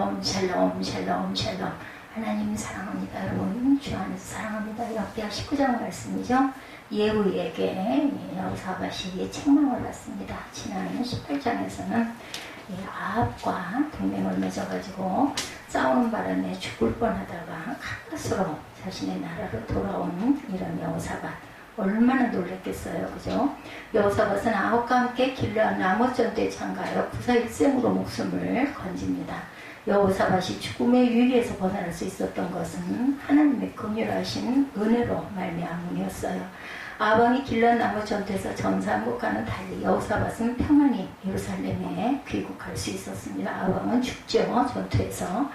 샬롬 샬롬 샬롬 샬롬. 하나님 사랑합니다. 여러분 주 안에서 사랑합니다. 역대하 19장 말씀이죠. 예후에게 여호사밧이 책망을 받습니다. 지난 18장에서는 아합과 동맹을 맺어가지고 싸우는 바람에 죽을 뻔하다가 가까스로 자신의 나라로 돌아온 이런 여호사밧. 얼마나 놀랬겠어요. 그죠? 여호사밧은 아합과 함께 길르앗 라못 전투에 참가하여 구사 일생으로 목숨을 건집니다. 여호사밧이 죽음의 위기에서 벗어날 수 있었던 것은 하나님의 긍휼하신 은혜로 말미암음이었어요. 아합이 길르앗 라못 전투에서 전사한 것과는 달리 여호사밧은 평안히 예루살렘에 귀국할 수 있었습니다. 아합은 죽죠. 전투에서.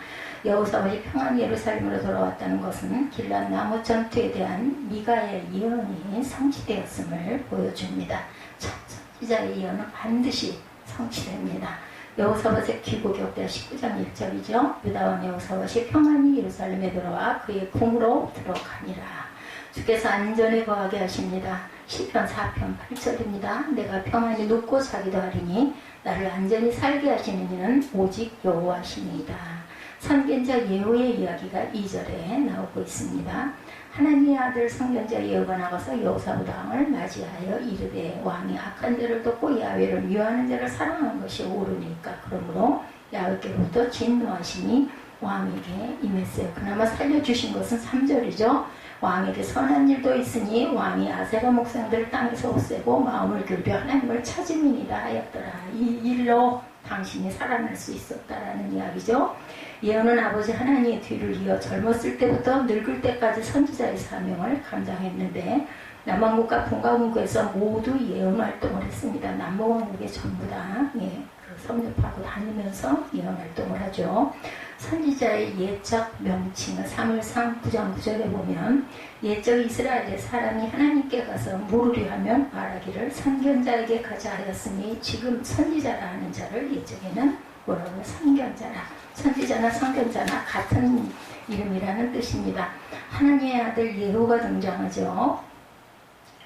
여호사밧이 평안히 예루살렘으로 돌아왔다는 것은 길르앗 라못 전투에 대한 미가의 예언이 성취되었음을 보여줍니다. 첫 선지자의 예언은 반드시 성취됩니다. 여호사밧의 귀국 역대하 19장 1절이죠. 유다 왕 여호사밧이 평안히 예루살렘에 들어와 그의 궁으로 들어가니라. 주께서 안전에 거하게 하십니다. 시편 4편 8절입니다. 내가 평안히 눕고 자기도 하리니 나를 안전히 살게 하시는 이는 오직 여호와시니이다. 선견자 예후의 이야기가 2절에 나오고 있습니다. 하나님의 아들 선견자 예후가 나가서 여호사밧 왕을 맞이하여 이르되 왕이 악한 자를 돕고 야훼를 미워하는 자를 사랑하는 것이 옳으니까 그러므로 야훼께로부터 진노하심이 왕에게 임했어요. 그나마 살려주신 것은 3절이죠. 왕에게 선한 일도 있으니 왕이 아세라 목상들을 땅에서 없애고 마음을 굽여 하나님을 찾음이니라 하였더라. 이 일로 당신이 살아날 수 있었다라는 이야기죠. 예언은 아버지 하나님의 뒤를 이어 젊었을 때부터 늙을 때까지 선지자의 사명을 감당했는데 남왕국과 분가왕국에서 모두 예언 활동을 했습니다. 남북왕국에 전부 다 섭렵하고 다니면서 예언 활동을 하죠. 선지자의 예적 명칭을 사무엘상 9장 9절에 보면 예적 이스라엘의 사람이 하나님께 가서 물으려 하면 말하기를 선견자에게 가자 하였으니 지금 선지자라 하는 자를 예적에는 뭐라고 선견자라. 선지자나 선견자나 같은 이름이라는 뜻입니다. 하나님의 아들 예후가 등장하죠.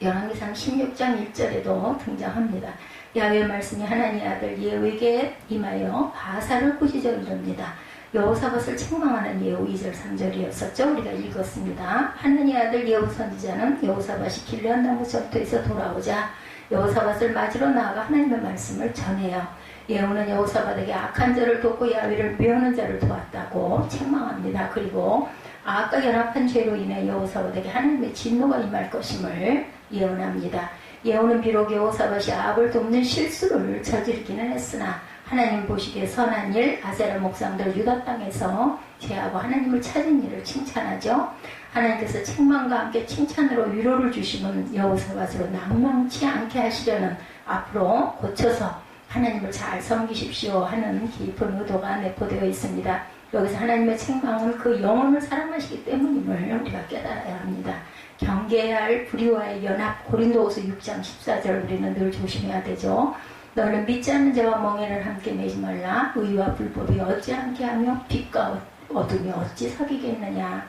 열왕기상 16장 1절에도 등장합니다. 야훼의 말씀이 하나님의 아들 예후에게 임하여 바사를 꾸짖어 이릅니다. 여호사밧을 책망하는 예후 2절 3절이었었죠. 우리가 읽었습니다. 하나님의 아들 예후 선지자는 여호사밧이 길르앗 나무 전투에서 돌아오자 여호사밧을 맞으러 나아가 하나님의 말씀을 전해요. 예후는 여호사밧에게 악한 자를 돕고 야훼를 미워하는 자를 도왔다고 책망합니다. 그리고 아합과 연합한 죄로 인해 여호사밧에게 하나님의 진노가 임할 것임을 예언합니다. 예후는 비록 여호사밧이 아합을 돕는 실수를 저지르기는 했으나 하나님 보시기에 선한 일, 아세라 목상들 유다 땅에서 죄하고 하나님을 찾은 일을 칭찬하죠. 하나님께서 책망과 함께 칭찬으로 위로를 주시면 여호사밧으로 낭망치 않게 하시려는 앞으로 고쳐서 하나님을 잘 섬기십시오 하는 깊은 의도가 내포되어 있습니다. 여기서 하나님의 책망은 그 영혼을 사랑하시기 때문임을 우리가 깨달아야 합니다. 경계해야 할 불의와의 연합, 고린도후서 6장 14절 우리는 늘 조심해야 되죠. 너는 믿지 않는 자와 멍에를 함께 매지 말라. 의와 불법이 어찌 함께하며 빛과 어둠이 어찌 사귀겠느냐.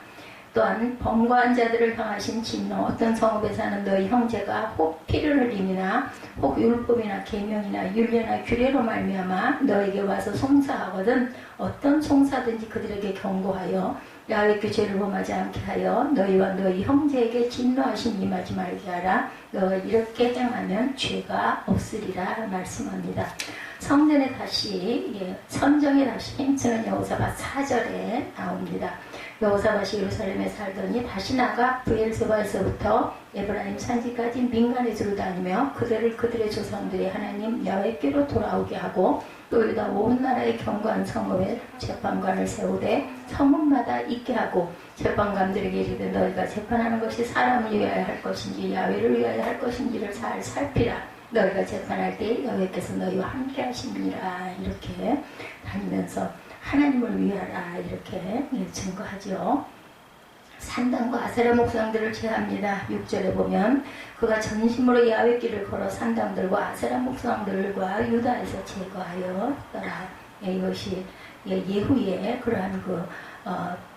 또한 범과한 자들을 향하신 진노. 어떤 성읍에 사는 너희 형제가 혹 피를 흘림이나 혹 율법이나 계명이나 율례나 규례로 말미암아 너에게 와서 송사하거든 어떤 송사든지 그들에게 경고하여 야훼의 죄를 범하지 않게 하여 너희와 너희 형제에게 진노하신 임하지 말게 하라. 너가 이렇게 행하면 죄가 없으리라 말씀합니다. 성전에 다시 선정에 다시 힘쓰는 여호사밧 4절에 나옵니다. 여호사밧이 예루살렘에 살더니 다시 나가 브엘세바에서부터 에브라임 산지까지 민간에 두루 다니며 그들의 조상들이 하나님 야훼께로 돌아오게 하고 또 유다 온 나라의 견고한 성읍에 재판관을 세우되 성읍마다 있게 하고 재판관들에게 이르되 너희가 재판하는 것이 사람을 위하여 할 것인지 야훼를 위하여 할 것인지를 잘 살피라. 너희가 재판할 때 여호와께서 너희와 함께 하시니라. 이렇게 다니면서 하나님을 위하라 이렇게 증거하죠. 산당과 아세라 목상들을 제합니다. 6절에 보면 그가 전심으로 야훼 길을 걸어 산당들과 아세라 목상들과 유다에서 제거하였더라. 이것이 예후의 그러한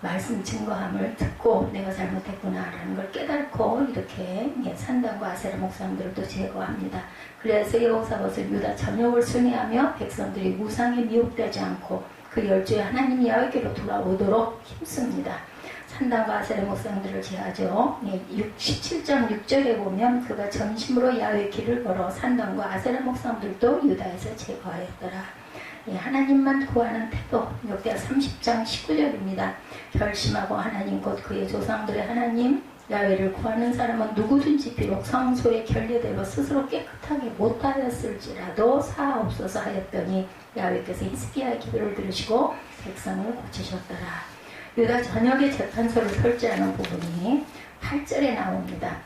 말씀 증거함을 듣고 내가 잘못했구나라는 걸 깨닫고 이렇게 산당과 아세라 목상들을 또 제거합니다. 그래서 여호사밧은 유다 전역을 순회하며 백성들이 우상에 미혹되지 않고 그 열조에 하나님 야훼께로 돌아오도록 힘씁니다. 산당과 아세라 목상들을 제하죠. 17장 6절에 보면 그가 전심으로 야훼 길을 걸어 산당과 아세라 목상들도 유다에서 제거하였더라. 하나님만 구하는 태도, 역대하 30장 19절입니다. 결심하고 하나님 곧 그의 조상들의 하나님 야훼를 구하는 사람은 누구든지 비록 성소의 결례대로 스스로 깨끗하게 못하였을지라도 사하옵소서 하였더니 야훼께서 히스기야의 기도를 들으시고 백성을 고치셨더라. 유다 전역의 재판소를 설치하는 부분이 8절에 나옵니다.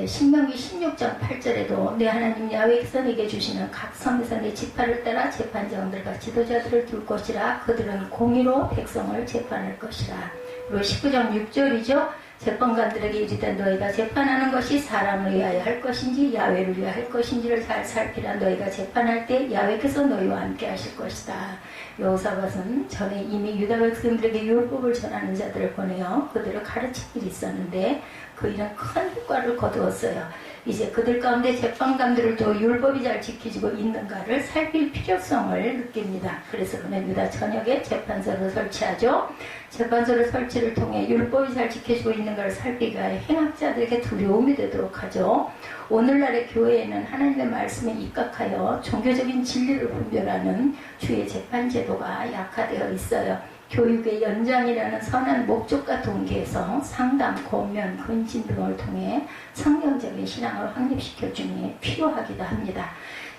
신명기 16장 8절에도 내 하나님 야훼께서 내게 주시는 각 성에서 내 지파를 따라 재판장들과 지도자들을 둘 것이라. 그들은 공의로 백성을 재판할 것이라. 그리고 19장 6절이죠. 재판관들에게 이르되 너희가 재판하는 것이 사람을 위하여 할 것인지 야훼를 위하여 할 것인지를 잘 살피라. 너희가 재판할 때 야훼께서 너희와 함께 하실 것이다. 여호사밧은 전에 이미 유다 백성들에게 율법을 전하는 자들을 보내어 그들을 가르친 일이 있었는데 그 일은 큰 효과를 거두었어요. 이제 그들 가운데 재판관들도 율법이 잘 지켜지고 있는가를 살필 필요성을 느낍니다. 그래서 그는 유다 전역에 재판소를 설치하죠. 재판소를 설치를 통해 율법이 잘 지켜지고 있는가를 살피기 위해 행악자들에게 두려움이 되도록 하죠. 오늘날의 교회에는 하나님의 말씀에 입각하여 종교적인 진리를 분별하는 주의 재판 제도가 약화되어 있어요. 교육의 연장이라는 선한 목적과 동기에서 상담, 권면, 근진 등을 통해 성경적인 신앙을 확립시켜주니 필요하기도 합니다.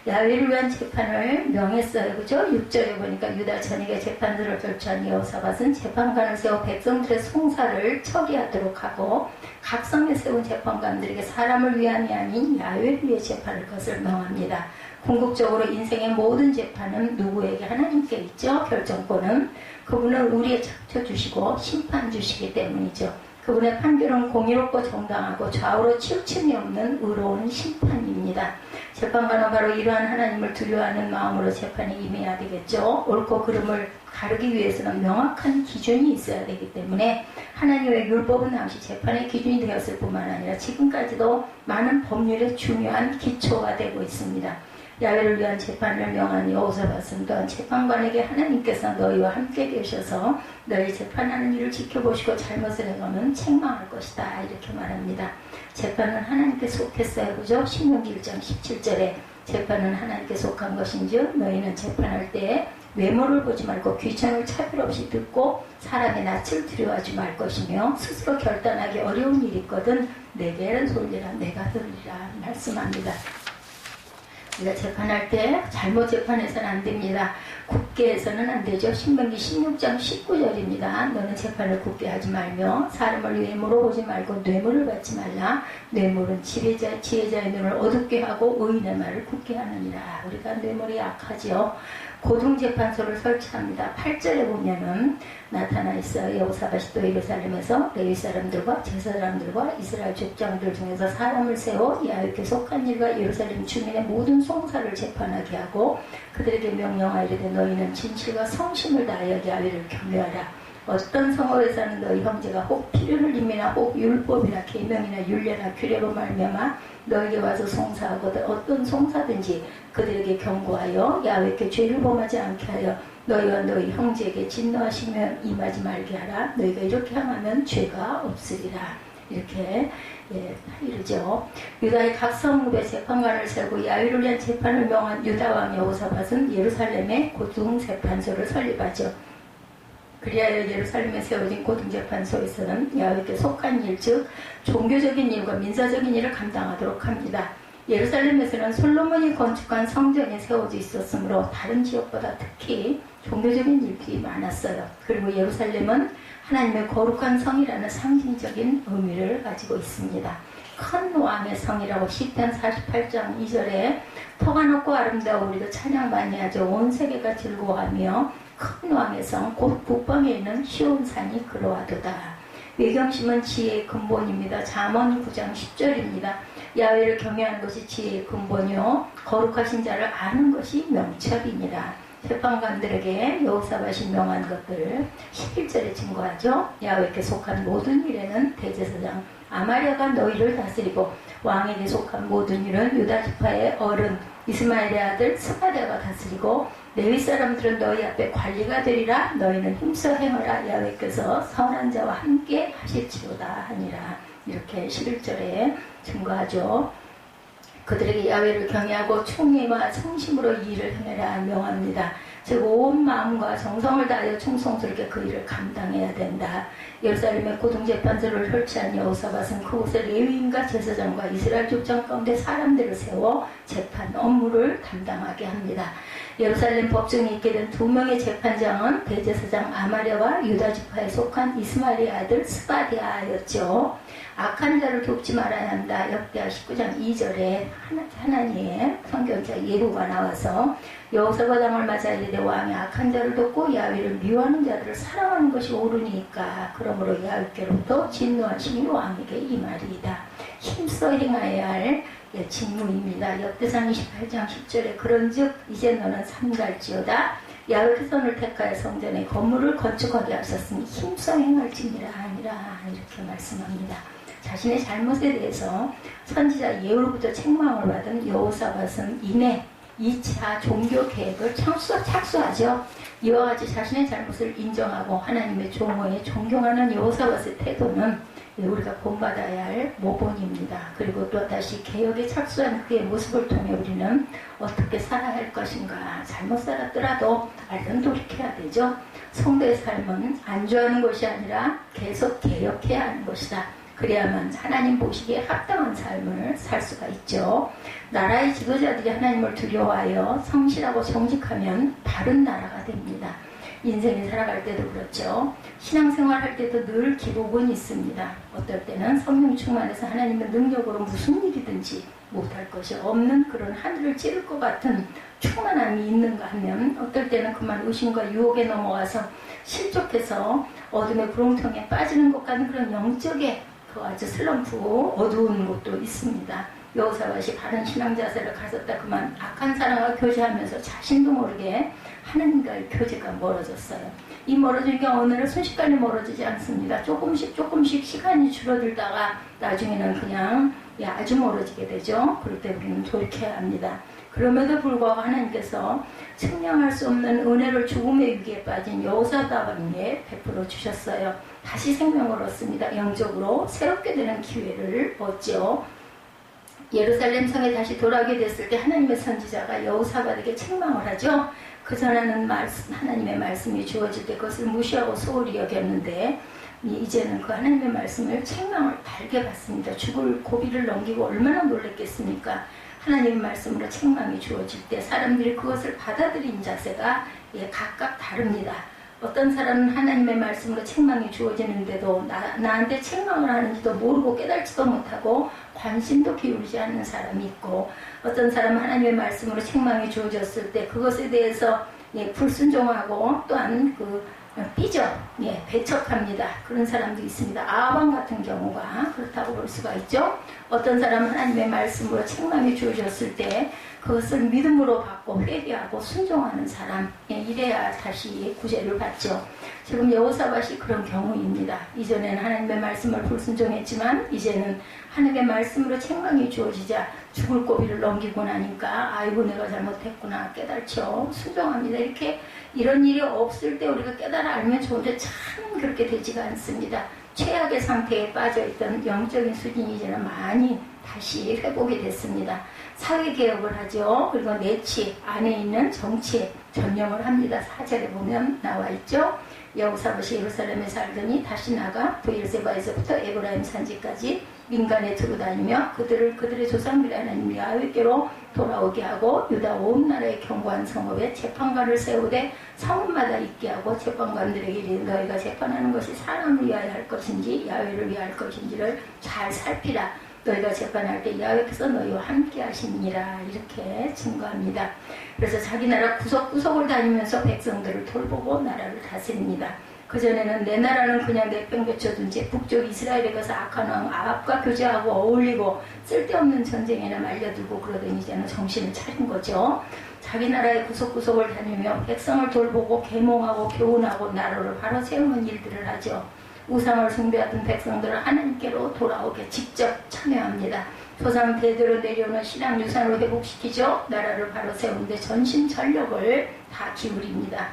야훼를 위한 재판을 명했어요. 그죠? 6절에 보니까 유다 전역의 재판들을 설치한 여호사밧은 재판관을 세워 백성들의 송사를 처리하도록 하고 각 성에 세운 재판관들에게 사람을 위함이 아닌 야훼를 위해 재판할 것을 명합니다. 궁극적으로 인생의 모든 재판은 누구에게? 하나님께 있죠. 결정권은 그분은 우리에 잡혀주시고 심판 주시기 때문이죠. 그분의 판결은 공의롭고 정당하고 좌우로 치우침이 없는 의로운 심판입니다. 재판관은 바로 이러한 하나님을 두려워하는 마음으로 재판에 임해야 되겠죠. 옳고 그름을 가르기 위해서는 명확한 기준이 있어야 되기 때문에 하나님의 율법은 당시 재판의 기준이 되었을 뿐만 아니라 지금까지도 많은 법률의 중요한 기초가 되고 있습니다. 야훼를 위한 재판을 명한 여호사밧은 또한 재판관에게 하나님께서 너희와 함께 계셔서 너희 재판하는 일을 지켜보시고 잘못을 행하면 책망할 것이다 이렇게 말합니다. 재판은 하나님께 속했어요. 그죠? 신명기 1장 17절에 재판은 하나님께 속한 것인즉 너희는 재판할 때 외모를 보지 말고 귀천을 차별 없이 듣고 사람의 낯을 두려워하지 말 것이며 스스로 결단하기 어려운 일이 있거든 내게는 솔리라 내가 들으리라 말씀합니다. 우리가 재판할 때 잘못 재판해서는 안 됩니다. 굽게 해서는 안 되죠. 신명기 16장 19절입니다. 너는 재판을 굽게 하지 말며 사람을 외모로 보지 말고 뇌물을 받지 말라. 뇌물은 지혜자의 눈을 어둡게 하고 의인의 말을 굽게 하느니라. 우리가 뇌물이 약하지요. 고등재판소를 설치합니다. 8절에 보면은 나타나 있어요. 여호사밧이 또 예루살렘에서 레위 사람들과 제사장들과 이스라엘 족장들 중에서 사람을 세워 야훼께 속한 일과 예루살렘 주민의 모든 송사를 재판하게 하고 그들에게 명령하이르되 너희는 진실과 성심을 다하여 야훼를 경외하라. 어떤 성읍에 사는 너희 형제가 혹 피를 흘림이나 혹 율법이나 계명이나 율례나 규례로 말미암아 너에게 와서 송사하거든 어떤 송사든지 그들에게 경고하여 야훼께 죄를 범하지 않게 하여 너희와 너희 형제에게 진노하시며 임하지 말게 하라. 너희가 이렇게 행하면 죄가 없으리라. 이렇게 이르죠. 유다의 각 성읍에 재판관을 세우고 야훼를 위한 재판을 명한 유다왕 여호사밧은 예루살렘에 고등재판소를 설립하죠. 그리하여 예루살렘에 세워진 고등재판소에서는 야훼께 속한 일, 즉 종교적인 일과 민사적인 일을 감당하도록 합니다. 예루살렘에서는 솔로몬이 건축한 성전이 세워져 있었으므로 다른 지역보다 특히 종교적인 일들이 많았어요. 그리고 예루살렘은 하나님의 거룩한 성이라는 상징적인 의미를 가지고 있습니다. 큰 왕의 성이라고 시편 48장 2절에 터가 높고 아름다워 우리도 찬양 많이 하죠. 온 세계가 즐거워하며 큰 왕의 성 곧 북방에 있는 시온산이 그러하도다. 외경심은 지혜의 근본입니다. 잠언 9장 10절입니다. 야훼를 경외하는 것이 지혜의 근본이요 거룩하신 자를 아는 것이 명철이니라. 재판관들에게 여호사밧이 명한 것들을 11절에 증거하죠. 야훼께 속한 모든 일에는 대제사장 아마랴가 너희를 다스리고 왕에게 속한 모든 일은 유다 지파의 어른 이스마엘의 아들 스가랴가 다스리고 레위 사람들은 너희 앞에 관리가 되리라. 너희는 힘써 행하라. 야훼께서 선한 자와 함께 하실지로다 하니라. 이렇게 11절에 증거하죠. 그들에게 야훼를 경외하고 총의와 성심으로 이 일을 행하라 명합니다. 즉 온 마음과 정성을 다하여 충성스럽게 그 일을 감당해야 된다. 예루살렘에 고등재판소를 설치한 여호사밧은 그곳에 레위인과 제사장과 이스라엘 족장 가운데 사람들을 세워 재판 업무를 담당하게 합니다. 예루살렘 법정에 있게 된 두 명의 재판장은 대제사장 아마랴와 유다지파에 속한 이스마엘의 아들 스바디아였죠. 악한 자를 돕지 말아야 한다. 역대하 19장 2절에 하나님의 성경자 예고가 나와서 여호사밧 왕을 맞아 이르되 왕이 악한 자를 돕고 야훼를 미워하는 자들을 사랑하는 것이 옳으니까 그러므로 야훼께로부터 진노하심이 왕에게 이 말이다. 힘써 행하여야 할 직무입니다. 역대상 28장 10절에 그런즉 이제 너는 삼갈지어다. 야훼께서 너를 택하여 성전에 건물을 건축하게 하셨으니 힘써 행할지니라 아니라 이렇게 말씀합니다. 자신의 잘못에 대해서 선지자 예후로부터 책망을 받은 여호사밧은 이내 2차 종교 계획을 착수하죠. 이와 같이 자신의 잘못을 인정하고 하나님의 종호에 존경하는 여호사밧의 태도는 우리가 본받아야 할 모본입니다. 그리고 또 다시 개혁에 착수한 그의 모습을 통해 우리는 어떻게 살아야 할 것인가. 잘못 살았더라도 얼른 돌이켜야 되죠. 성도의 삶은 안주하는 것이 아니라 계속 개혁해야 하는 것이다. 그래야만 하나님 보시기에 합당한 삶을 살 수가 있죠. 나라의 지도자들이 하나님을 두려워하여 성실하고 정직하면 바른 나라가 됩니다. 인생을 살아갈 때도 그렇죠. 신앙생활 할 때도 늘 기복은 있습니다. 어떨 때는 성령 충만해서 하나님의 능력으로 무슨 일이든지 못할 것이 없는 그런 하늘을 찌를 것 같은 충만함이 있는가 하면 어떨 때는 그만 의심과 유혹에 넘어가서 실족해서 어둠의 구렁텅이에 빠지는 것 같은 그런 영적의 그 아주 슬럼프 어두운 것도 있습니다. 여호사밧이 바른 신앙 자세를 가졌다 그만 악한 사람과 교제하면서 자신도 모르게 하나님과의 교제가 멀어졌어요. 이 멀어진 게 어느 날 순식간에 멀어지지 않습니다. 조금씩 시간이 줄어들다가 나중에는 그냥 아주 멀어지게 되죠. 그럴 때 우리는 돌이켜야 합니다. 그럼에도 불구하고 하나님께서 측량할 수 없는 은혜를 죽음의 위기에 빠진 여호사밧에게 베풀어 주셨어요. 다시 생명을 얻습니다. 영적으로 새롭게 되는 기회를 얻죠. 예루살렘 성에 다시 돌아오게 됐을 때 하나님의 선지자가 여호사밧에게 책망을 하죠. 그전에는 하나님의 말씀이 주어질 때 그것을 무시하고 소홀히 여겼는데 이제는 그 하나님의 말씀을 책망을 달게 받습니다. 죽을 고비를 넘기고 얼마나 놀랐겠습니까? 하나님의 말씀으로 책망이 주어질 때 사람들이 그것을 받아들인 자세가 각각 다릅니다. 어떤 사람은 하나님의 말씀으로 책망이 주어지는데도 나한테 책망을 하는지도 모르고 깨달지도 못하고 관심도 기울이지 않는 사람이 있고, 어떤 사람은 하나님의 말씀으로 책망이 주어졌을 때 그것에 대해서 불순종하고 또한 삐져 배척합니다. 그런 사람도 있습니다. 아합 같은 경우가 그렇다고 볼 수가 있죠. 어떤 사람은 하나님의 말씀으로 책망이 주어졌을 때 그것을 믿음으로 받고 회개하고 순종하는 사람, 이래야 다시 구제를 받죠. 지금 여호사밧이 그런 경우입니다. 이전에는 하나님의 말씀을 불순종했지만 이제는 하나님의 말씀으로 책망이 주어지자 죽을 고비를 넘기고 나니까 아이고 내가 잘못했구나 깨달죠. 순종합니다. 이런 일이 없을 때 우리가 깨달아 알면 좋은데 참 그렇게 되지가 않습니다. 최악의 상태에 빠져있던 영적인 수준이 이제는 많이 다시 회복이 됐습니다. 사회개혁을 하죠. 그리고 내치 안에 있는 정치에 전념을 합니다. 4절에 보면 나와 있죠. 여호사밧이 예루살렘에 살더니 다시 나가 브엘세바에서부터 에브라임 산지까지 민간에 두루 다니며 그들의 조상들의 하나님 야훼께로 돌아오게 하고 유다 온 나라의 견고한 성읍에 재판관을 세우되 성읍마다 있게 하고 재판관들에게 이르되 너희가 재판하는 것이 사람을 위하여 할 것인지 야훼를 위하여 할 것인지를 잘 살피라. 너희가 재판할 때 야훼께서 너희와 함께 하시니라. 이렇게 증거합니다. 그래서 자기 나라 구석구석을 다니면서 백성들을 돌보고 나라를 다스립니다. 그전에는 내 나라는 그냥 내팽개쳐둔 채 북쪽 이스라엘에 가서 악한 왕 아합과 교제하고 어울리고 쓸데없는 전쟁에나 말려들고 그러더니 이제는 정신을 차린 거죠. 자기 나라의 구석구석을 다니며 백성을 돌보고 계몽하고 교훈하고 나라를 바로 세우는 일들을 하죠. 우상을 숭배하던 백성들을 하나님께로 돌아오게 직접 참여합니다. 조상 대대로 내려오는 신앙 유산을 회복시키죠. 나라를 바로 세우는데 전심전력을 다 기울입니다.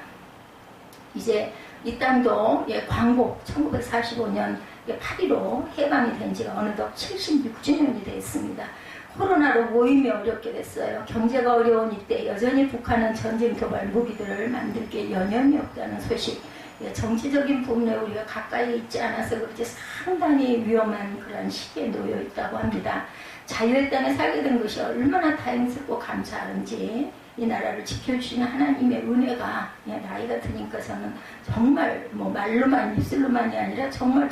이제 이 땅도 광복 1945년 8.15 해방이 된 지가 어느덧 76주년이 됐습니다. 코로나로 모임이 어렵게 됐어요. 경제가 어려운 이때 여전히 북한은 전쟁 도발 무기들을 만들 게 여념이 없다는 소식. 정치적인 부분에 우리가 가까이 있지 않아서 그렇지 상당히 위험한 그런 시기에 놓여 있다고 합니다. 자유의 땅에 살게 된 것이 얼마나 다행스럽고 감사한지 이 나라를 지켜주시는 하나님의 은혜가 나이가 드니까 저는 정말 말로만 입술로만이 아니라 정말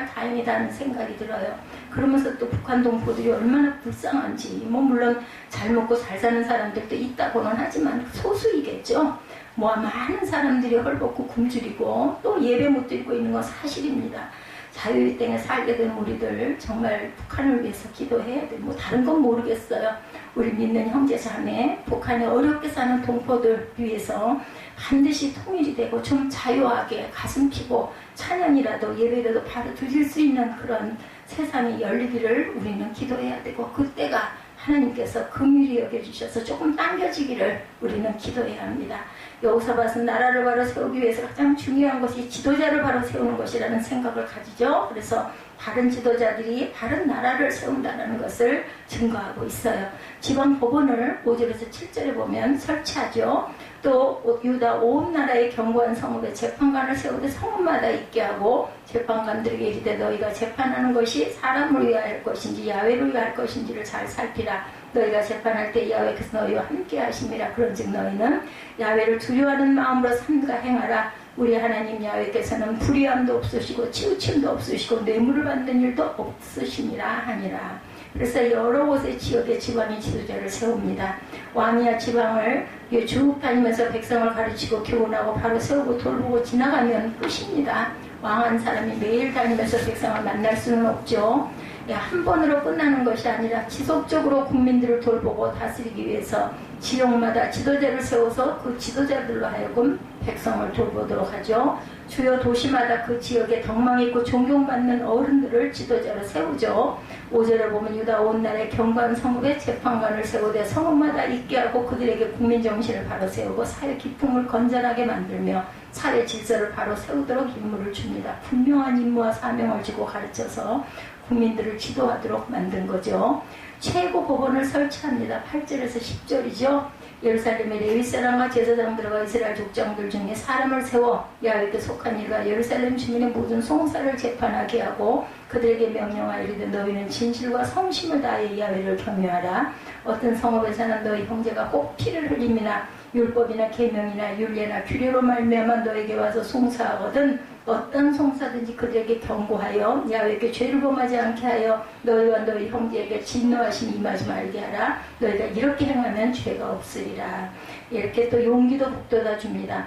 다행이다는 생각이 들어요. 그러면서 또 북한 동포들이 얼마나 불쌍한지 물론 잘 먹고 잘 사는 사람들도 있다고는 하지만 소수이겠죠. 많은 사람들이 헐벗고 굶주리고 또 예배 못 드리고 있는 건 사실입니다. 자유의 땅에 살게 된 우리들 정말 북한을 위해서 기도해야 돼. 다른 건 모르겠어요. 우리 믿는 형제 자매 북한에 어렵게 사는 동포들 위해서 반드시 통일이 되고 좀 자유하게 가슴 피고 찬양이라도 예배라도 바로 드릴 수 있는 그런 세상이 열리기를 우리는 기도해야 되고 그때가 하나님께서 긍휼히 여겨주셔서 조금 당겨지기를 우리는 기도해야 합니다. 여호사밧은 나라를 바로 세우기 위해서 가장 중요한 것이 지도자를 바로 세우는 것이라는 생각을 가지죠. 그래서 다른 지도자들이 다른 나라를 세운다는 것을 증거하고 있어요. 지방 법원을 5절에서 7절에 보면 설치하죠. 또 유다 온 나라의 견고한 성읍에 재판관을 세우되 성읍마다 있게 하고 재판관들에게 이르되 너희가 재판하는 것이 사람을 위하여 할 것인지 야훼를 위하여 할 것인지를 잘 살피라. 너희가 재판할 때 야훼께서 너희와 함께 하심이라. 그런즉 너희는 야훼를 두려워하는 마음으로 삼가 행하라. 우리 하나님 야훼께서는 불의함도 없으시고 치우침도 없으시고 뇌물을 받는 일도 없으시니라 하니라. 그래서 여러 곳의 지역의 지방의 지도자를 세웁니다. 왕이야 지방을 쭉 다니면서 백성을 가르치고 교훈하고 바로 세우고 돌보고 지나가면 끝입니다. 왕한 사람이 매일 다니면서 백성을 만날 수는 없죠. 한 번으로 끝나는 것이 아니라 지속적으로 국민들을 돌보고 다스리기 위해서 지역마다 지도자를 세워서 그 지도자들로 하여금 백성을 돌보도록 하죠. 주요 도시마다 그 지역에 덕망 있고 존경받는 어른들을 지도자로 세우죠. 5절을 보면 유다 온 나라의 경관 성읍에 재판관을 세우되 성읍마다 있게 하고 그들에게 국민정신을 바로 세우고 사회 기풍을 건전하게 만들며 사회 질서를 바로 세우도록 임무를 줍니다. 분명한 임무와 사명을 주고 가르쳐서 국민들을 지도하도록 만든 거죠. 최고 법원을 설치합니다. 8절에서 10절이죠. 예루살렘의 레위 사람과 제사장들과 이스라엘 족장들 중에 사람을 세워 야훼께 속한 일과 예루살렘 주민의 모든 송사를 재판하게 하고 그들에게 명령하여 이르되 너희는 진실과 성심을 다하여 야훼를 경외하라. 어떤 성읍에서는 너희 형제가 꼭 피를 흘림이나 율법이나 계명이나 율례나 규례로 말미암아 너에게 와서 송사하거든 어떤 송사든지 그들에게 경고하여 야훼께 죄를 범하지 않게 하여 너희와 너희 형제에게 진노하심이 임하지 말게 하라. 너희가 이렇게 행하면 죄가 없으리라. 이렇게 또 용기도 북돋아 줍니다.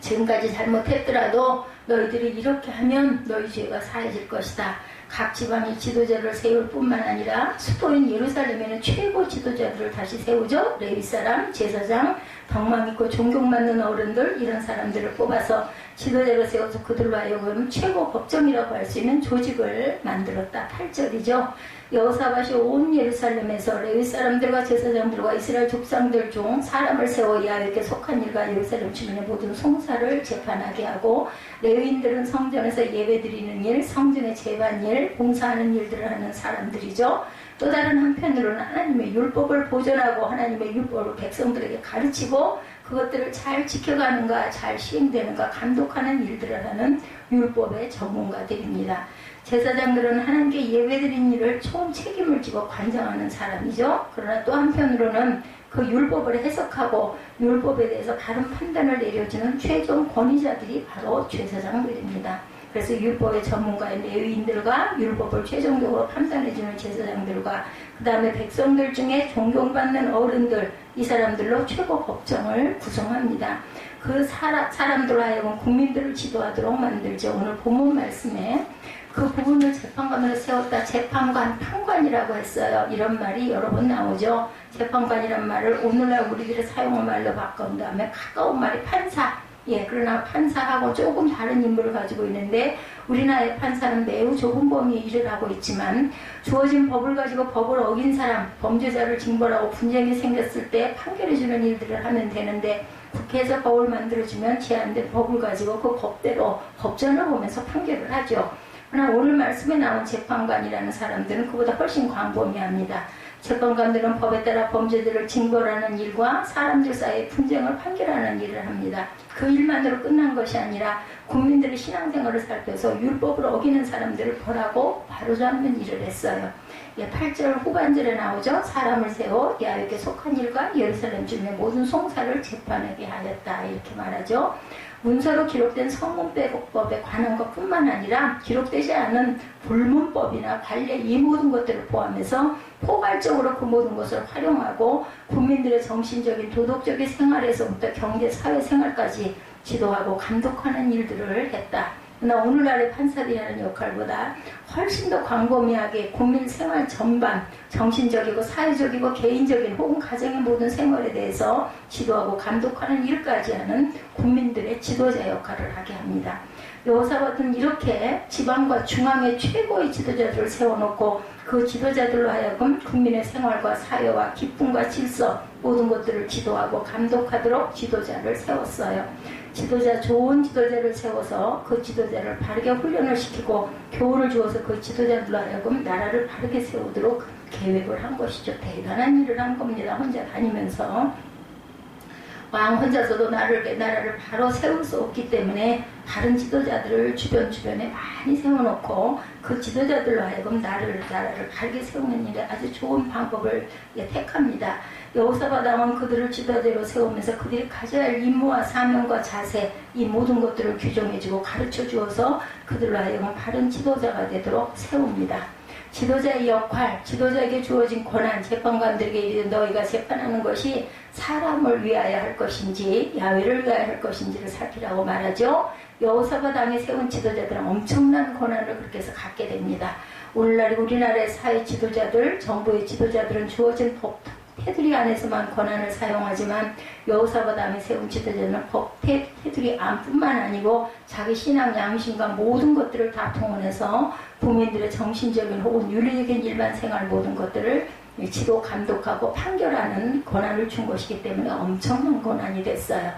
지금까지 잘못했더라도 너희들이 이렇게 하면 너희 죄가 사해질 것이다. 각 지방이 지도자를 세울 뿐만 아니라 수도인 예루살렘에는 최고 지도자들을 다시 세우죠. 레위 사람, 제사장, 덕망 있고 존경받는 어른들 이런 사람들을 뽑아서 지도자로 세워서 그들로 하여금 최고 법정이라고 할 수 있는 조직을 만들었다. 8절이죠. 여호사밧이 온 예루살렘에서 레위 사람들과 제사장들과 이스라엘 족장들 중 사람을 세워 야훼께 속한 일과 예루살렘 주민의 모든 송사를 재판하게 하고 레위인들은 성전에서 예배드리는 일, 성전의 재반일, 봉사하는 일들을 하는 사람들이죠. 또 다른 한편으로는 하나님의 율법을 보존하고 하나님의 율법을 백성들에게 가르치고 그것들을 잘 지켜가는가 잘 시행되는가 감독하는 일들을 하는 율법의 전문가들입니다. 제사장들은 하나님께 예배드린 일을 총 책임을 지고 관장하는 사람이죠. 그러나 또 한편으로는 그 율법을 해석하고 율법에 대해서 바른 판단을 내려주는 최종 권위자들이 바로 제사장들입니다. 그래서 율법의 전문가인 레위인들과 율법을 최종적으로 판단해주는 제사장들과 그 다음에 백성들 중에 존경받는 어른들 이 사람들로 최고 법정을 구성합니다. 그 사람들로 하여금 국민들을 지도하도록 만들죠. 오늘 본문 말씀에 그 부분을 재판관으로 세웠다. 재판관, 판관이라고 했어요. 이런 말이 여러 번 나오죠. 재판관이란 말을 오늘날 우리들이 사용한 말로 바꾼 다음에 가까운 말이 판사, 예, 그러나 판사하고 조금 다른 임무를 가지고 있는데 우리나라의 판사는 매우 좁은 범위의 일을 하고 있지만 주어진 법을 가지고 법을 어긴 사람, 범죄자를 징벌하고 분쟁이 생겼을 때 판결해주는 일들을 하면 되는데 국회에서 법을 만들어주면 제한된 법을 가지고 그 법대로 법전을 보면서 판결을 하죠. 그러나 오늘 말씀에 나온 재판관이라는 사람들은 그보다 훨씬 광범위합니다. 재판관들은 법에 따라 범죄들을 징벌하는 일과 사람들 사이의 분쟁을 판결하는 일을 합니다. 그 일만으로 끝난 것이 아니라 국민들의 신앙생활을 살펴서 율법을 어기는 사람들을 벌하고 바로잡는 일을 했어요. 8절 후반절에 나오죠. 사람을 세워 야훼께 속한 일과 예루살렘 주민의 모든 송사를 재판하게 하였다 이렇게 말하죠. 문서로 기록된 성문pe법에 관한 것뿐만 아니라 기록되지 않은 불문법이나 관례 이 모든 것들을 포함해서 포괄적으로 그 모든 것을 활용하고 국민들의 정신적인 도덕적인 생활에서부터 경제 사회생활까지 지도하고 감독하는 일들을 했다. 그러나 오늘날의 판사들이 하는 역할보다 훨씬 더 광범위하게 국민 생활 전반, 정신적이고 사회적이고 개인적인 혹은 가정의 모든 생활에 대해서 지도하고 감독하는 일까지 하는 국민들의 지도자 역할을 하게 합니다. 여호사밧은 이렇게 지방과 중앙의 최고의 지도자들을 세워놓고 그 지도자들로 하여금 국민의 생활과 사회와 기쁨과 질서 모든 것들을 지도하고 감독하도록 지도자를 세웠어요. 좋은 지도자를 세워서 그 지도자를 바르게 훈련을 시키고 교훈을 주어서 그 지도자들로 하여금 나라를 바르게 세우도록 계획을 한 것이죠. 대단한 일을 한 겁니다. 혼자 다니면서. 왕 혼자서도 나라를 바로 세울 수 없기 때문에 다른 지도자들을 주변에 많이 세워놓고 그 지도자들로 하여금 나라를 바르게 세우는 일에 아주 좋은 방법을 택합니다. 여호사밧 왕은 그들을 지도자로 세우면서 그들이 가져야 할 임무와 사명과 자세 이 모든 것들을 규정해주고 가르쳐 주어서 그들로 하여금 바른 지도자가 되도록 세웁니다. 지도자의 역할, 지도자에게 주어진 권한, 재판관들에게 이르되 너희가 재판하는 것이 사람을 위하여 할 것인지 야훼를 위하여 할 것인지를 살피라고 말하죠. 여호사밧 왕이 세운 지도자들은 엄청난 권한을 그렇게 해서 갖게 됩니다. 오늘날 우리나라의 사회 지도자들, 정부의 지도자들은 주어진 법 테두리 안에서만 권한을 사용하지만 여호사밧 왕이 세운 지도자는 법 테두리 안뿐만 아니고 자기 신앙 양심과 모든 것들을 다 동원해서 국민들의 정신적인 혹은 윤리적인 일반 생활 모든 것들을 지도 감독하고 판결하는 권한을 준 것이기 때문에 엄청난 권한이 됐어요.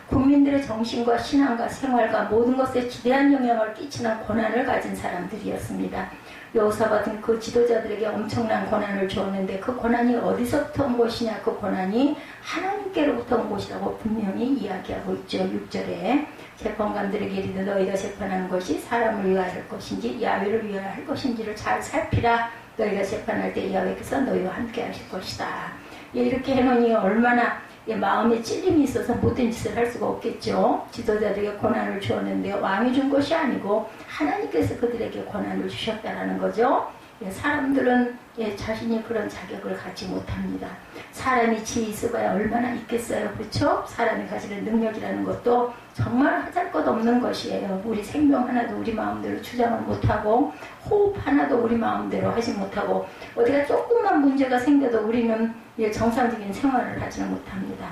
국민들의 정신과 신앙과 생활과 모든 것에 지대한 영향을 끼치는 권한을 가진 사람들이었습니다. 여호사밧은 그 지도자들에게 엄청난 권한을 주었는데 그 권한이 어디서부터 온 것이냐, 그 권한이 하나님께로부터 온 것이라고 분명히 이야기하고 있죠. 6절에 재판관들에게 이르되 너희가 재판하는 것이 사람을 위하여 할 것인지 야훼를 위하여 할 것인지를 잘 살피라. 너희가 재판할 때 야훼께서 너희와 함께 하실 것이다. 이렇게 해놓으니 얼마나 마음에 찔림이 있어서 모든 짓을 할 수가 없겠죠. 지도자들에게 권한을 주었는데 왕이 준 것이 아니고 하나님께서 그들에게 권한을 주셨다는 거죠. 사람들은 자신이 그런 자격을 갖지 못합니다. 사람이 지혜 있어봐야 얼마나 있겠어요. 그렇죠? 사람이 가지는 능력이라는 것도 정말 하잘것없는 것이에요. 우리 생명 하나도 우리 마음대로 주장을 못하고 호흡 하나도 우리 마음대로 하지 못하고 어디가 조금만 문제가 생겨도 우리는 정상적인 생활을 하지는 못합니다.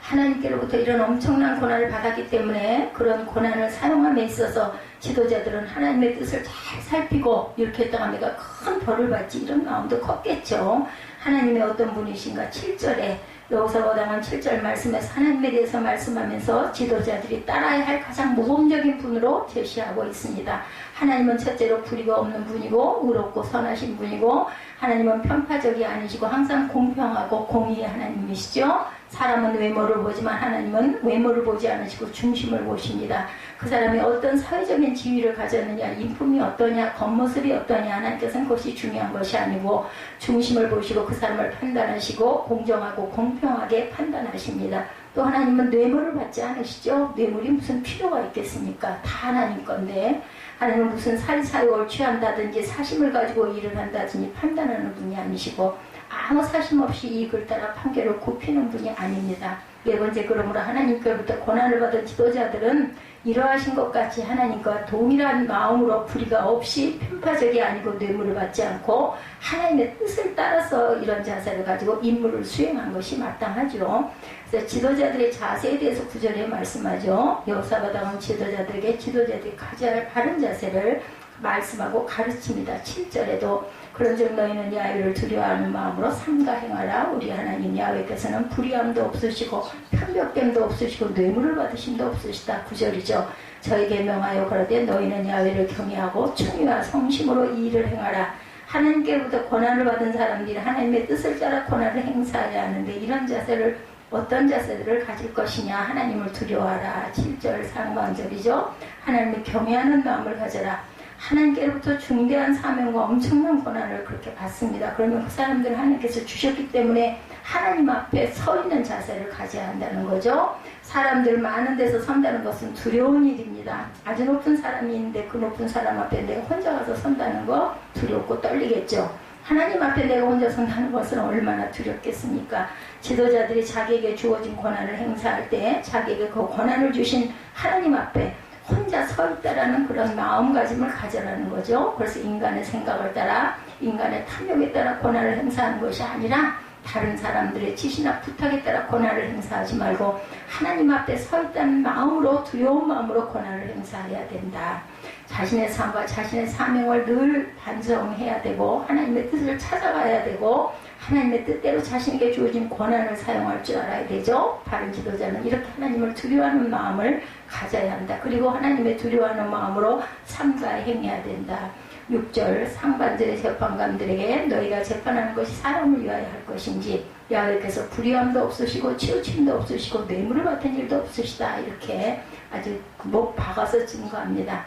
하나님께로부터 이런 엄청난 권한을 받았기 때문에 그런 권한을 사용함에 있어서 지도자들은 하나님의 뜻을 잘 살피고 이렇게 했다가 내가 큰 벌을 받지 이런 마음도 컸겠죠. 하나님의 어떤 분이신가 7절에 여호사밧 왕은 7절 말씀에서 하나님에 대해서 말씀하면서 지도자들이 따라야 할 가장 모범적인 분으로 제시하고 있습니다. 하나님은 첫째로 불의가 없는 분이고 의롭고 선하신 분이고 하나님은 편파적이 아니시고 항상 공평하고 공의의 하나님이시죠. 사람은 외모를 보지만 하나님은 외모를 보지 않으시고 중심을 보십니다. 그 사람이 어떤 사회적인 지위를 가졌느냐, 인품이 어떠냐, 겉모습이 어떠냐 하나님께서는 그것이 중요한 것이 아니고 중심을 보시고 그 사람을 판단하시고 공정하고 공평하게 판단하십니다. 또 하나님은 뇌물을 받지 않으시죠. 뇌물이 무슨 필요가 있겠습니까? 다 하나님 건데 하나님은 무슨 사리사욕을 취한다든지 사심을 가지고 일을 한다든지 판단하는 분이 아니시고 아무 사심 없이 이익을 따라 판결을 굽히는 분이 아닙니다. 네 번째, 그러므로 하나님께로부터 권한을 받은 지도자들은 이러하신 것 같이 하나님과 동일한 마음으로 불의가 없이 편파적이 아니고 뇌물을 받지 않고 하나님의 뜻을 따라서 이런 자세를 가지고 임무를 수행한 것이 마땅하죠. 그래서 지도자들의 자세에 대해서 9절에 말씀하죠. 여호사밧은 지도자들에게 지도자들이 가져야 할 바른 자세를 말씀하고 가르칩니다. 7절에도 그런즉 너희는 야훼를 두려워하는 마음으로 삼가 행하라. 우리 하나님 야훼께서는 불의함도 없으시고 편벽됨도 없으시고 뇌물을 받으심도 없으시다. 9절이죠. 저에게 명하여 그러되 너희는 야훼를 경외하고 충의와 성심으로 이 일을 행하라. 하나님께로부터 권한을 받은 사람들이 하나님의 뜻을 따라 권한을 행사해야 하는데 이런 자세를 어떤 자세들을 가질 것이냐. 하나님을 두려워하라. 7절 상반절이죠. 하나님을 경외하는 마음을 가져라. 하나님께로부터 중대한 사명과 엄청난 권한을 그렇게 받습니다. 그러면 그 사람들을 하나님께서 주셨기 때문에 하나님 앞에 서 있는 자세를 가져야 한다는 거죠. 사람들 많은 데서 선다는 것은 두려운 일입니다. 아주 높은 사람이 있는데 그 높은 사람 앞에 내가 혼자 가서 선다는 거 두렵고 떨리겠죠. 하나님 앞에 내가 혼자 선다는 것은 얼마나 두렵겠습니까? 지도자들이 자기에게 주어진 권한을 행사할 때 자기에게 그 권한을 주신 하나님 앞에 혼자 서 있다라는 그런 마음가짐을 가져라는 거죠. 그래서 인간의 생각을 따라 인간의 탐욕에 따라 권한을 행사하는 것이 아니라 다른 사람들의 지시나 부탁에 따라 권한을 행사하지 말고 하나님 앞에 서 있다는 마음으로 두려운 마음으로 권한을 행사해야 된다. 자신의 삶과 자신의 사명을 늘 반성해야 되고 하나님의 뜻을 찾아가야 되고 하나님의 뜻대로 자신에게 주어진 권한을 사용할 줄 알아야 되죠. 바른 지도자는 이렇게 하나님을 두려워하는 마음을 가져야 한다. 그리고 하나님의 두려워하는 마음으로 삼가 행해야 된다. 6절 상반절의 재판관들에게 너희가 재판하는 것이 사람을 위하여 할 것인지 야훼께서 불의함도 없으시고 치우침도 없으시고 뇌물을 받은 일도 없으시다. 이렇게 아주 목 박아서 증거합니다.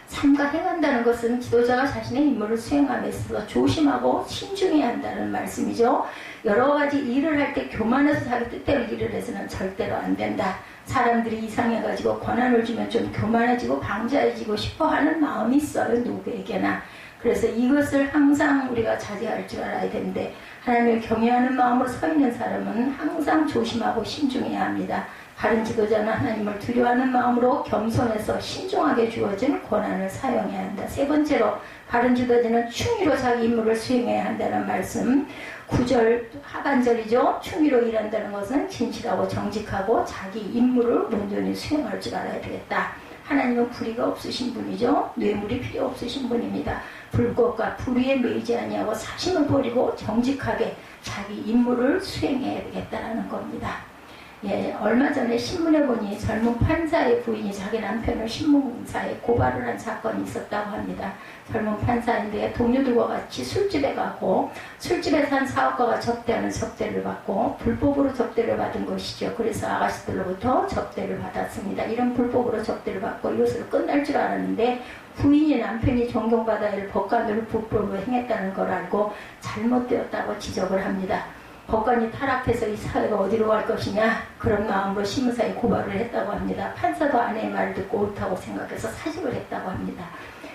삼가 행한다는 것은 지도자가 자신의 임무를 수행함에 있어서 조심하고 신중해야 한다는 말씀이죠. 여러 가지 일을 할 때 교만해서 자기 뜻대로 일을 해서는 절대로 안 된다. 사람들이 이상해가지고 권한을 주면 좀 교만해지고 방자해지고 싶어하는 마음이 있어요. 누구에게나. 그래서 이것을 항상 우리가 자제할 줄 알아야 되는데 하나님을 경외하는 마음으로 서 있는 사람은 항상 조심하고 신중해야 합니다. 바른 지도자는 하나님을 두려워하는 마음으로 겸손해서 신중하게 주어진 권한을 사용해야 한다. 세 번째로 바른 지도자는 충의로 자기 임무를 수행해야 한다는 말씀. 9절 하반절이죠. 충의로 일한다는 것은 진실하고 정직하고 자기 임무를 온전히 수행할 줄 알아야 되겠다. 하나님은 불의가 없으신 분이죠. 뇌물이 필요 없으신 분입니다. 불법과 불의에 매이지 아니하고 사심을 버리고 정직하게 자기 임무를 수행해야 되겠다는 겁니다. 예, 얼마 전에 신문에 보니 젊은 판사의 부인이 자기 남편을 신문사에 고발을 한 사건이 있었다고 합니다. 젊은 판사인데 동료들과 같이 술집에 가고 술집에서 한 사업가가 접대하는 접대를 받고 불법으로 접대를 받은 것이죠. 그래서 아가씨들로부터 접대를 받았습니다. 이런 불법으로 접대를 받고 이것으로 끝날 줄 알았는데 부인이 남편이 존경받아야 할 법관들을 불법으로 행했다는 걸 알고 잘못되었다고 지적을 합니다. 법관이 타락해서 이 사회가 어디로 갈 것이냐 그런 마음으로 신문사에 고발을 했다고 합니다. 판사도 아내의 말을 듣고 옳다고 생각해서 사직을 했다고 합니다.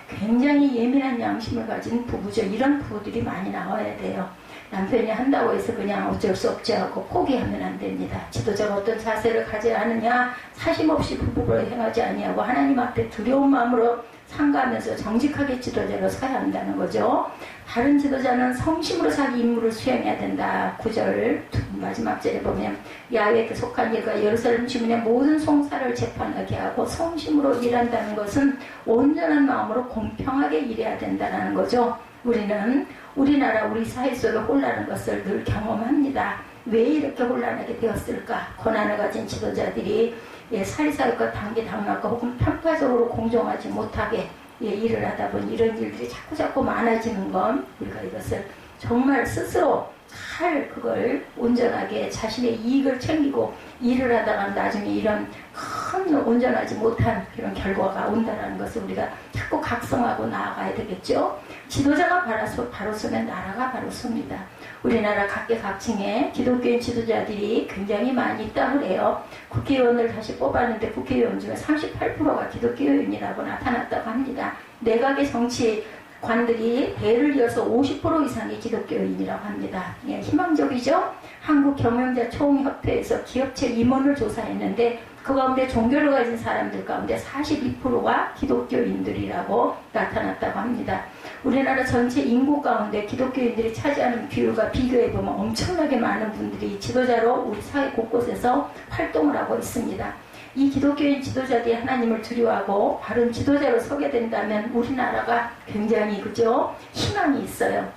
굉장히 예민한 양심을 가진 부부죠. 이런 부부들이 많이 나와야 돼요. 남편이 한다고 해서 그냥 어쩔 수 없지 하고 포기하면 안 됩니다. 지도자가 어떤 자세를 가져야 하느냐 사심없이 불법으로 행하지 아니하고 하나님 앞에 두려운 마음으로 상가하면서 정직하게 지도자로 서야 한다는 거죠. 다른 지도자는 성심으로 자기 임무를 수행해야 된다. 9절 마지막 절에 보면 야훼에게 속한 일과 예루살렘 주민의 모든 송사를 재판하게 하고 성심으로 일한다는 것은 온전한 마음으로 공평하게 일해야 된다는 거죠. 우리는 우리나라 우리 사회 속에 혼란한 것을 늘 경험합니다. 왜 이렇게 혼란하게 되었을까? 고난을 가진 지도자들이 사리사욕과 단기당락과 혹은 편파적으로 공정하지 못하게 일을 하다 보니 이런 일들이 자꾸 많아지는 건 우리가 이것을 정말 스스로 잘 그걸 온전하게 자신의 이익을 챙기고 일을 하다가 나중에 이런 큰 온전하지 못한 그런 결과가 온다는 것을 우리가 자꾸 각성하고 나아가야 되겠죠. 지도자가 바로 서면 나라가 바로 섭니다. 우리나라 각계각층에 기독교인 지도자들이 굉장히 많이 있다고 해요. 국회의원을 다시 뽑았는데 국회의원 중에 38%가 기독교인이라고 나타났다고 합니다. 내각의 정치관들이 대를 이어서 50% 이상이 기독교인이라고 합니다. 예, 희망적이죠? 한국경영자총협회에서 기업체 임원을 조사했는데 그 가운데 종교를 가진 사람들 가운데 42%가 기독교인들이라고 나타났다고 합니다. 우리나라 전체 인구 가운데 기독교인들이 차지하는 비율과 비교해보면 엄청나게 많은 분들이 지도자로 우리 사회 곳곳에서 활동을 하고 있습니다. 이 기독교인 지도자들이 하나님을 두려워하고 바른 지도자로 서게 된다면 우리나라가 굉장히 그죠? 희망이 있어요.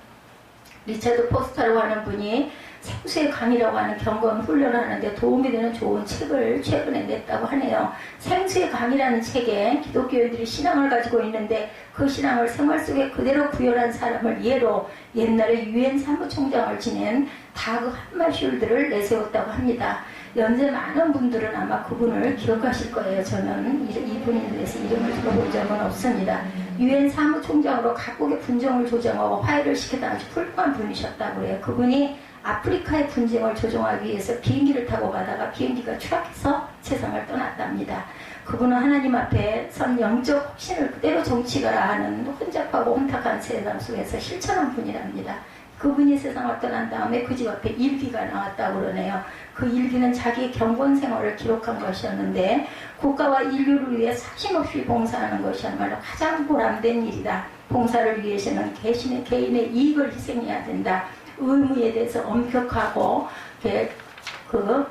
리차드 포스터라고 하는 분이 생수의 강이라고 하는 경건 훈련을 하는데 도움이 되는 좋은 책을 최근에 냈다고 하네요. 생수의 강이라는 책에 기독교인들이 신앙을 가지고 있는데 그 신앙을 생활 속에 그대로 구현한 사람을 예로 옛날에 유엔 사무총장을 지낸 다그 함마슐드를 내세웠다고 합니다. 연세 많은 분들은 아마 그분을 기억하실 거예요. 저는 이분에 대해서 이름을 들어본 적은 없습니다. 유엔 사무총장으로 각국의 분쟁을 조정하고 화해를 시키다 아주 훌륭한 분이셨다고 해요. 그분이 아프리카의 분쟁을 조정하기 위해서 비행기를 타고 가다가 비행기가 추락해서 세상을 떠났답니다. 그분은 하나님 앞에 선 영적 확신을 그대로 정치가 하는 혼잡하고 혼탁한 세상 속에서 실천한 분이랍니다. 그분이 세상을 떠난 다음에 그 집 앞에 일기가 나왔다고 그러네요. 그 일기는 자기의 경건 생활을 기록한 것이었는데 국가와 인류를 위해 사심없이 봉사하는 것이야말로 가장 보람된 일이다. 봉사를 위해서는 개인의 이익을 희생해야 된다. 의무에 대해서 엄격하고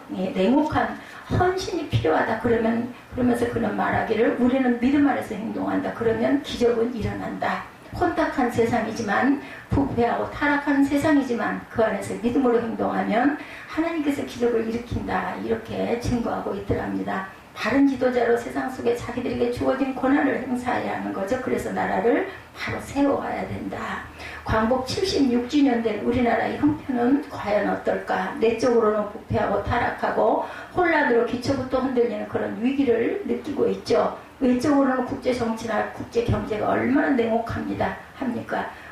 냉혹한 헌신이 필요하다. 그러면서 그는 말하기를 우리는 믿음 아래서 행동한다. 그러면 기적은 일어난다. 혼탁한 세상이지만 부패하고 타락한 세상이지만 그 안에서 믿음으로 행동하면 하나님께서 기적을 일으킨다. 이렇게 증거하고 있더랍니다. 바른 지도자로 세상 속에 자기들에게 주어진 권한을 행사해야 하는 거죠. 그래서 나라를 바로 세워야 된다. 광복 76주년 된 우리나라의 형편은 과연 어떨까? 내적으로는 부패하고 타락하고 혼란으로 기초부터 흔들리는 그런 위기를 느끼고 있죠. 외적으로는 국제정치나 국제경제가 얼마나 냉혹합니까?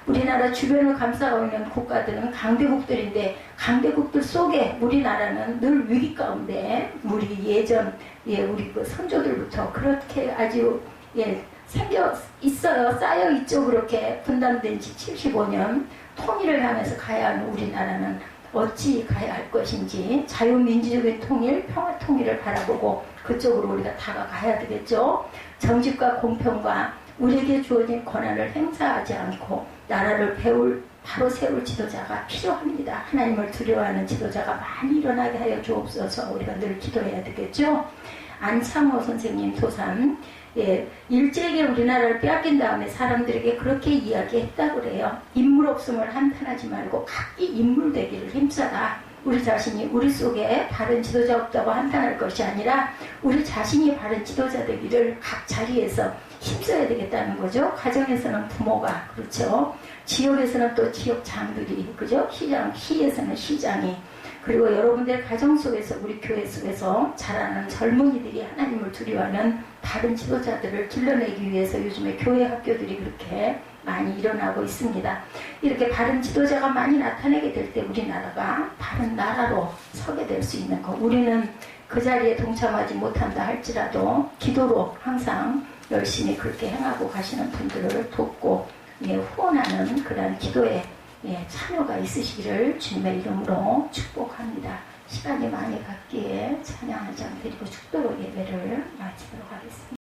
우리나라 주변을 감싸고 있는 국가들은 강대국들인데 강대국들 속에 우리나라는 늘 위기 가운데 우리 예전 우리 그 선조들부터 그렇게 아주 생겨 있어요. 쌓여 있죠. 그렇게 분단된 지 75년 통일을 향해서 가야 하는 우리나라는 어찌 가야 할 것인지 자유민주적인 통일, 평화 통일을 바라보고 그쪽으로 우리가 다가가야 되겠죠. 정직과 공평과 우리에게 주어진 권한을 행사하지 않고 나라를 바로 세울 지도자가 필요합니다. 하나님을 두려워하는 지도자가 많이 일어나게 하여 주옵소서. 우리가 늘 기도해야 되겠죠. 안창호 선생님 도산 일제에게 우리나라를 빼앗긴 다음에 사람들에게 그렇게 이야기했다고 그래요. 인물 없음을 한탄하지 말고 각기 인물 되기를 힘써라. 우리 자신이 우리 속에 바른 지도자 없다고 한탄할 것이 아니라 우리 자신이 바른 지도자 되기를 각 자리에서 힘써야 되겠다는 거죠. 가정에서는 부모가 그렇죠. 지역에서는 또 지역장들이 그죠. 시에서는 시장이 그리고 여러분들 가정 속에서 우리 교회 속에서 자라는 젊은이들이 하나님을 두려워하는 바른 지도자들을 길러내기 위해서 요즘에 교회 학교들이 그렇게 많이 일어나고 있습니다. 이렇게 바른 지도자가 많이 나타나게 될 때 우리나라가 바른 나라로 서게 될 수 있는 것. 우리는 그 자리에 동참하지 못한다 할지라도 기도로 항상 열심히 그렇게 행하고 가시는 분들을 돕고 후원하는 그런 기도에 참여가 있으시기를 주님의 이름으로 축복합니다. 시간이 많이 갔기에 찬양 한 장 드리고 축도로 예배를 마치도록 하겠습니다.